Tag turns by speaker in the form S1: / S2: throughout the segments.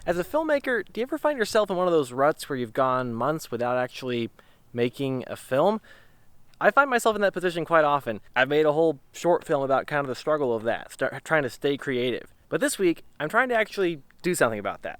S1: As a filmmaker, do you ever find yourself in one of those ruts where you've gone months without actually making a film? I find myself in that position quite often. I've made a whole short film about kind of the struggle of that, trying to stay creative. But this week, I'm trying to actually do something about that.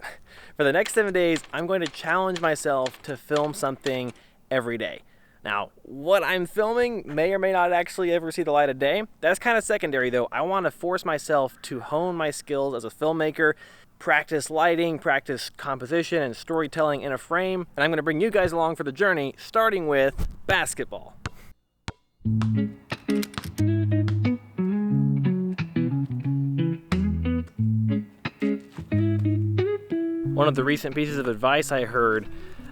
S1: For the next 7 days, I'm going to challenge myself to film something every day. Now, what I'm filming may or may not actually ever see the light of day. That's kind of secondary though. I want to force myself to hone my skills as a filmmaker, practice lighting, practice composition and storytelling in a frame, and I'm going to bring you guys along for the journey, starting with basketball. One of the recent pieces of advice I heard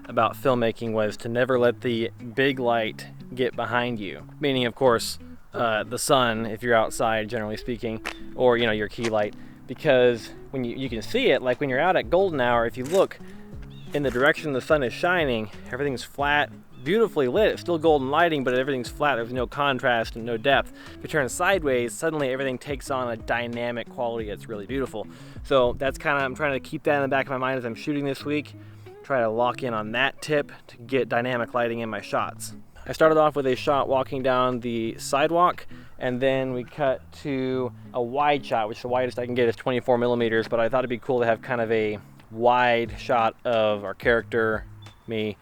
S1: about filmmaking was to never let the big light get behind you. Meaning, of course, the sun, if you're outside, generally speaking, or your key light, because when you can see it, like when you're out at golden hour, if you look in the direction the sun is shining, everything's flat, beautifully lit. It's still golden lighting, but everything's flat. There's no contrast and no depth. If you turn sideways, suddenly everything takes on a dynamic quality that's really beautiful. So that's I'm trying to keep that in the back of my mind as I'm shooting this week. Try to lock in on that tip to get dynamic lighting in my shots. I started off with a shot walking down the sidewalk, and then we cut to a wide shot, which the widest I can get is 24 millimeters, but I thought it'd be cool to have kind of a wide shot of our character, me,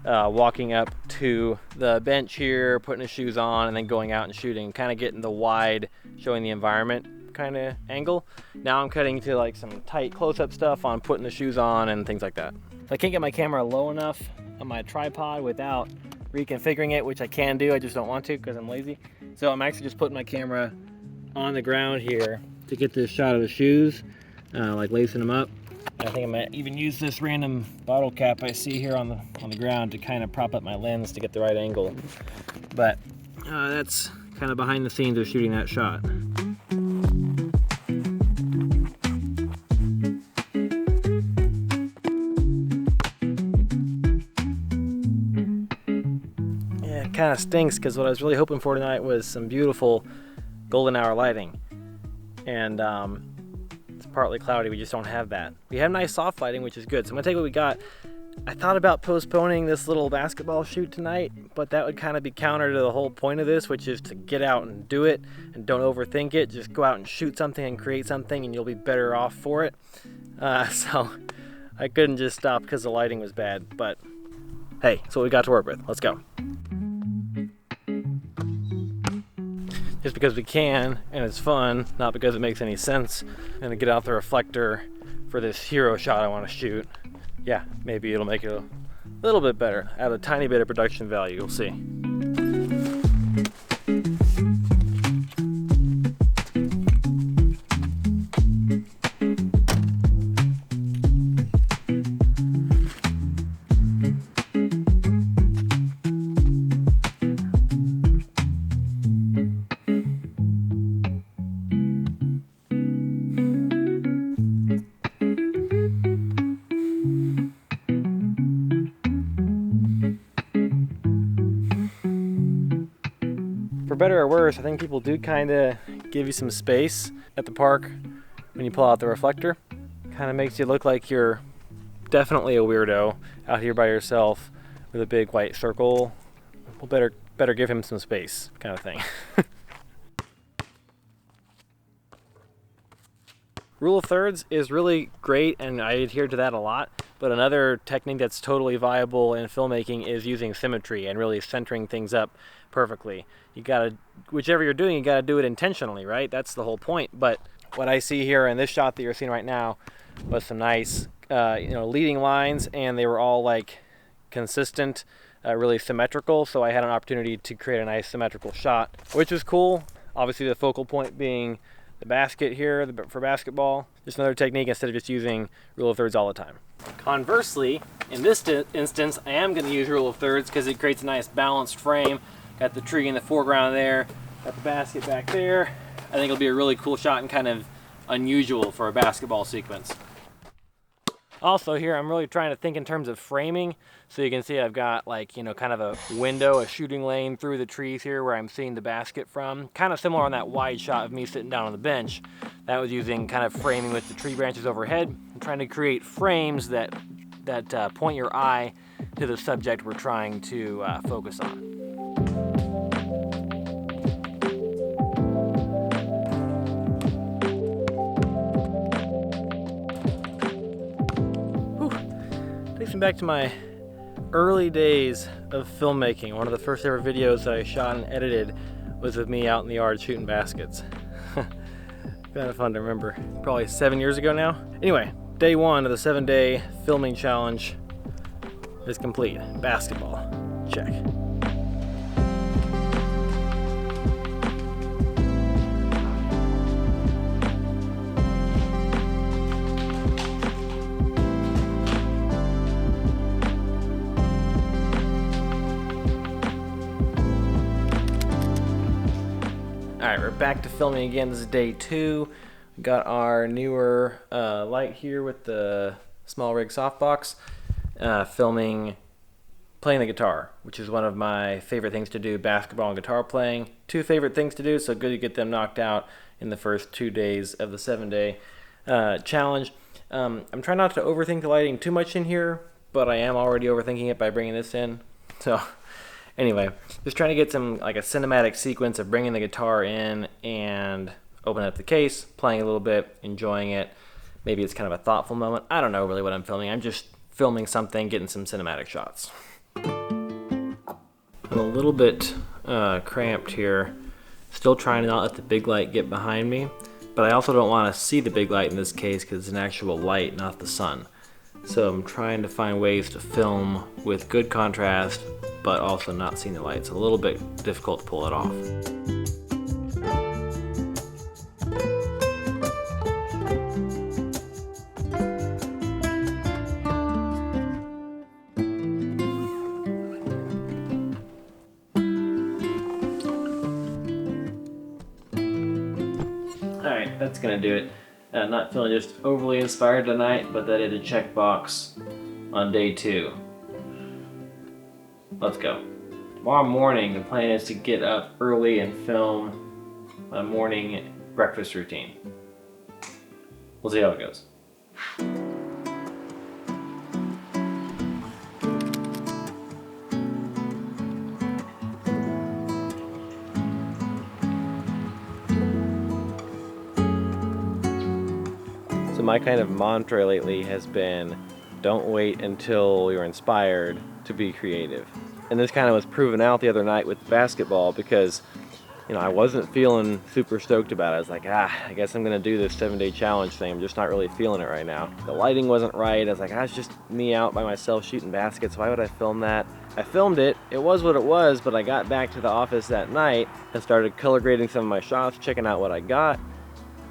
S1: walking up to the bench here, putting his shoes on, and then going out and shooting, kind of getting the wide, showing the environment kind of angle. Now I'm cutting to like some tight close-up stuff on putting the shoes on and things like that. If I can't get my camera low enough on my tripod without reconfiguring it, which I can do, I just don't want to because I'm lazy. So I'm actually just putting my camera on the ground here to get this shot of the shoes, like lacing them up. I think I might even use this random bottle cap I see here on the ground to kind of prop up my lens to get the right angle. But that's kind of behind the scenes of shooting that shot. Yeah, it kind of stinks because what I was really hoping for tonight was some beautiful golden hour lighting. And it's partly cloudy, we just don't have that. We have nice soft lighting, which is good. So I'm gonna take what we got. I thought about postponing this little basketball shoot tonight, but that would kind of be counter to the whole point of this, which is to get out and do it and don't overthink it. Just go out and shoot something and create something and you'll be better off for it. So I couldn't just stop because the lighting was bad, but hey, that's what we got to work with. Let's go. Just because we can and it's fun, not because it makes any sense. I'm gonna get out the reflector for this hero shot I want to shoot. Yeah, maybe it'll make it a little bit better, add a tiny bit of production value, you'll see. For better or worse, I think people do kind of give you some space at the park when you pull out the reflector. Kind of makes you look like you're definitely a weirdo out here by yourself with a big white circle. Well, better give him some space, kind of thing. Rule of thirds is really great, and I adhere to that a lot. But another technique that's totally viable in filmmaking is using symmetry and really centering things up perfectly. You gotta, whichever you're doing, you gotta do it intentionally, right? That's the whole point. But what I see here in this shot that you're seeing right now was some nice, leading lines, and they were all like consistent, really symmetrical. So I had an opportunity to create a nice symmetrical shot, which was cool. Obviously, the focal point being the basket here for basketball. Just another technique instead of just using rule of thirds all the time. Conversely, in this instance, I am going to use rule of thirds because it creates a nice balanced frame. Got the tree in the foreground there, got the basket back there. I think it'll be a really cool shot and kind of unusual for a basketball sequence. Also here, I'm really trying to think in terms of framing. So you can see I've got like, kind of a window, a shooting lane through the trees here where I'm seeing the basket from. Kind of similar on that wide shot of me sitting down on the bench. That was using kind of framing with the tree branches overhead. I'm trying to create frames that point your eye to the subject we're trying to focus on. Whew. Takes me back to my early days of filmmaking. One of the first ever videos that I shot and edited was with me out in the yard shooting baskets. Kind of fun to remember. Probably 7 years ago now. Anyway, day one of the 7-day filming challenge is complete. Basketball, check. Alright, we're back to filming again. This is day 2. We got our newer light here with the small rig softbox. Filming playing the guitar, which is one of my favorite things to do, basketball and guitar playing. 2 favorite things to do, so good to get them knocked out in the first 2 days of the 7-day challenge. I'm trying not to overthink the lighting too much in here, but I am already overthinking it by bringing this in. So anyway, just trying to get some like a cinematic sequence of bringing the guitar in and opening up the case, playing a little bit, enjoying it. Maybe it's kind of a thoughtful moment. I don't know really what I'm filming. I'm just filming something, getting some cinematic shots. I'm a little bit cramped here. Still trying to not let the big light get behind me, but I also don't want to see the big light in this case because it's an actual light, not the sun. So I'm trying to find ways to film with good contrast, but also not seeing the light. It's a little bit difficult to pull it off. Alright, that's gonna do it. Not feeling just overly inspired tonight, but that is a checkbox on day 2. Let's go. Tomorrow morning, the plan is to get up early and film a morning breakfast routine. We'll see how it goes. So my kind of mantra lately has been, don't wait until you're inspired to be creative. And this kind of was proven out the other night with basketball because, you know, I wasn't feeling super stoked about it. I was like, I guess I'm gonna do this 7-day challenge thing. I'm just not really feeling it right now. The lighting wasn't right. I was like, it's just me out by myself shooting baskets. Why would I film that? I filmed it. It was what it was, but I got back to the office that night and started color grading some of my shots, checking out what I got.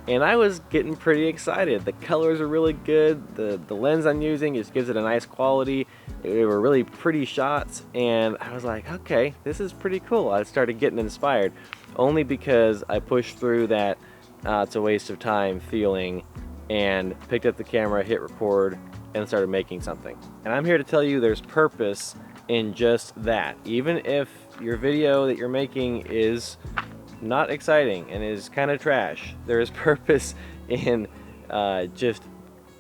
S1: And I was getting pretty excited. The colors are really good. The lens I'm using just gives it a nice quality. They were really pretty shots, and I was like, okay, this is pretty cool. I started getting inspired, only because I pushed through that it's a waste of time feeling and picked up the camera, hit record, and started making something. And I'm here to tell you there's purpose in just that. Even if your video that you're making is not exciting and is kind of trash, there is purpose in just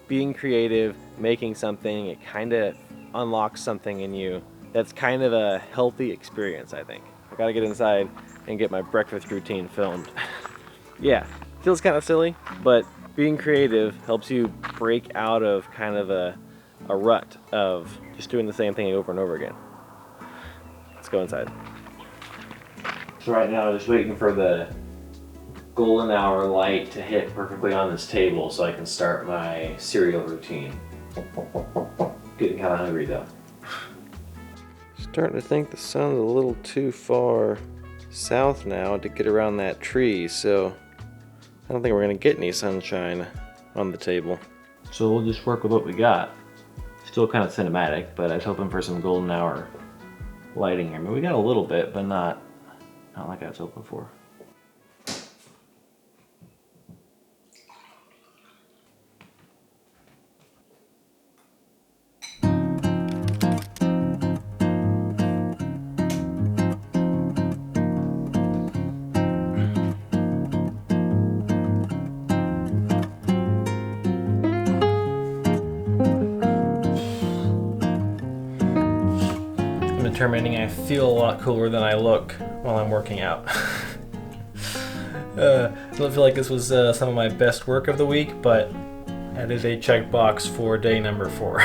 S1: being creative, making something. It kind of unlocks something in you that's kind of a healthy experience, I think. I gotta get inside and get my breakfast routine filmed. Yeah, feels kind of silly, but being creative helps you break out of kind of a rut of just doing the same thing over and over again. Let's go inside. So right now I'm just waiting for the golden hour light to hit perfectly on this table so I can start my cereal routine. Getting kind of hungry though. Starting to think the sun's a little too far south now to get around that tree, so I don't think we're gonna get any sunshine on the table. So we'll just work with what we got. Still kind of cinematic, but I was hoping for some golden hour lighting here. I mean, we got a little bit, but not like I was hoping for. determining I feel a lot cooler than I look while I'm working out. I don't feel like this was some of my best work of the week, but that is a checkbox for day number 4.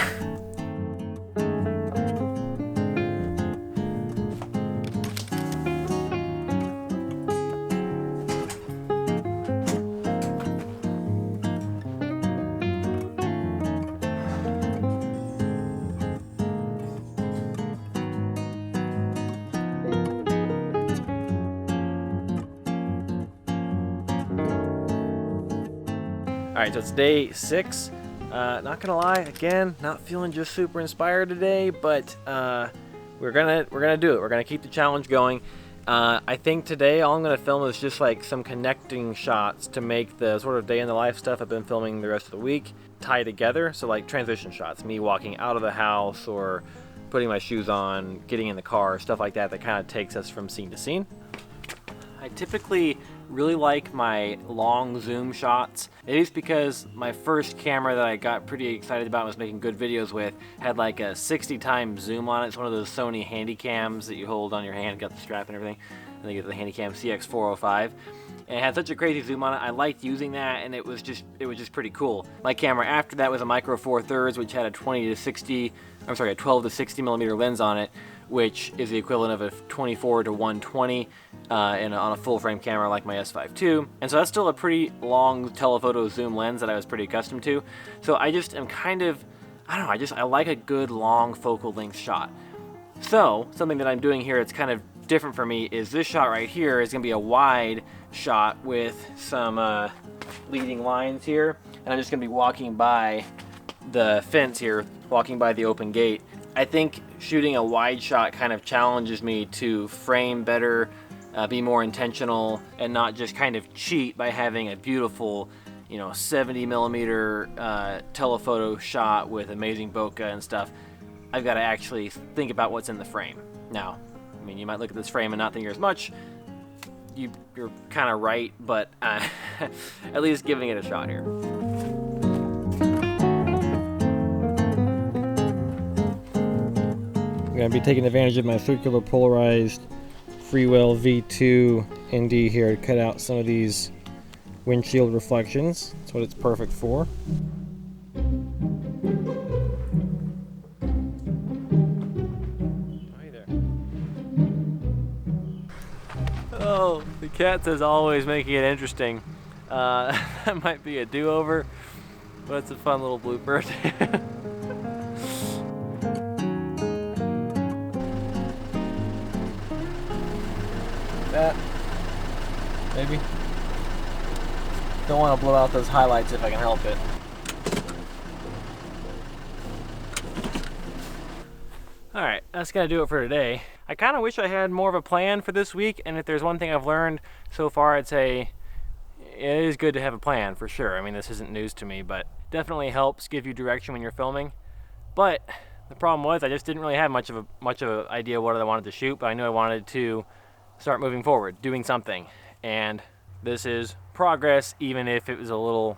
S1: Alright, so it's day 6. Not gonna lie, again, not feeling just super inspired today, but we're gonna do it. We're gonna keep the challenge going. I think today all I'm gonna film is just like some connecting shots to make the sort of day in the life stuff I've been filming the rest of the week tie together. So like transition shots, me walking out of the house or putting my shoes on, getting in the car, stuff like that kind of takes us from scene to scene. I typically really like my long zoom shots. It is because my first camera that I got pretty excited about and was making good videos with had like a 60 times zoom on it. It's one of those Sony Handycams that you hold on your hand, got the strap and everything. I think it's the Handycam CX405. And it had such a crazy zoom on it. I liked using that, and it was just pretty cool. My camera after that was a Micro Four Thirds, which had a 12 to 60 millimeter lens on it, which is the equivalent of a 24 to 120 on a full frame camera like my S5 II. And so that's still a pretty long telephoto zoom lens that I was pretty accustomed to. So I just am kind of, I don't know, I like a good long focal length shot. So something that I'm doing here, it's kind of different for me, is this shot right here is gonna be a wide shot with some leading lines here. And I'm just gonna be walking by the fence here, walking by the open gate. I think shooting a wide shot kind of challenges me to frame better, be more intentional, and not just kind of cheat by having a beautiful, 70 millimeter telephoto shot with amazing bokeh and stuff. I've got to actually think about what's in the frame. Now, I mean, you might look at this frame and not think there's much. You're kind of right, but at least giving it a shot here. I'm going to be taking advantage of my circular polarized Freewell V2 ND here to cut out some of these windshield reflections. That's what it's perfect for. Hi there. Oh, the cats as always making it interesting. That might be a do-over, but it's a fun little blooper. That maybe. Don't want to blow out those highlights if I can help it. Alright, that's gonna do it for today. I kind of wish I had more of a plan for this week, and if there's one thing I've learned so far, I'd say it is good to have a plan for sure. I mean, this isn't news to me, but definitely helps give you direction when you're filming. But the problem was I just didn't really have much of an idea what I wanted to shoot, but I knew I wanted to start moving forward, doing something. And this is progress, even if it was a little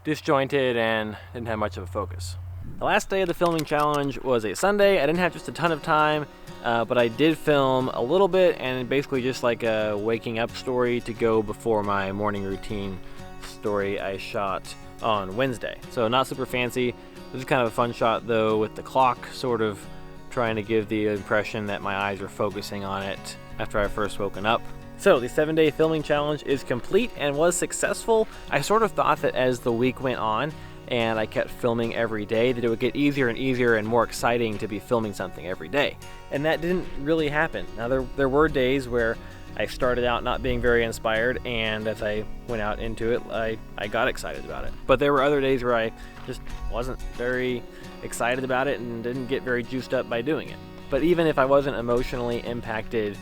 S1: disjointed and didn't have much of a focus. The last day of the filming challenge was a Sunday. I didn't have just a ton of time, but I did film a little bit, and basically just like a waking up story to go before my morning routine story I shot on Wednesday. So not super fancy. This is kind of a fun shot though, with the clock sort of trying to give the impression that my eyes are focusing on it after I first woken up. So the 7-day filming challenge is complete and was successful. I sort of thought that as the week went on and I kept filming every day, that it would get easier and easier and more exciting to be filming something every day. And that didn't really happen. Now there were days where I started out not being very inspired, and as I went out into it, I got excited about it. But there were other days where I just wasn't very excited about it and didn't get very juiced up by doing it. But even if I wasn't emotionally impacted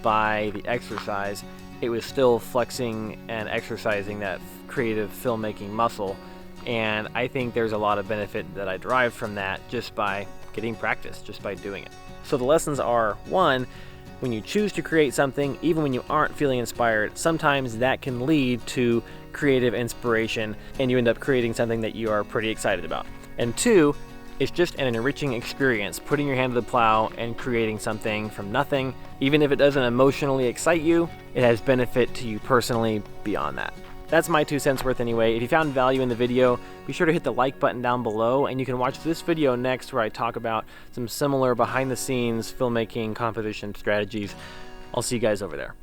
S1: by the exercise, it was still flexing and exercising that creative filmmaking muscle. And I think there's a lot of benefit that I derive from that just by getting practice, just by doing it. So the lessons are, 1, when you choose to create something, even when you aren't feeling inspired, sometimes that can lead to creative inspiration and you end up creating something that you are pretty excited about. And 2, It's just an enriching experience, putting your hand to the plow and creating something from nothing. Even if it doesn't emotionally excite you, it has benefit to you personally beyond that. That's my 2 cents worth anyway. If you found value in the video, be sure to hit the like button down below, and you can watch this video next where I talk about some similar behind the scenes filmmaking composition strategies. I'll see you guys over there.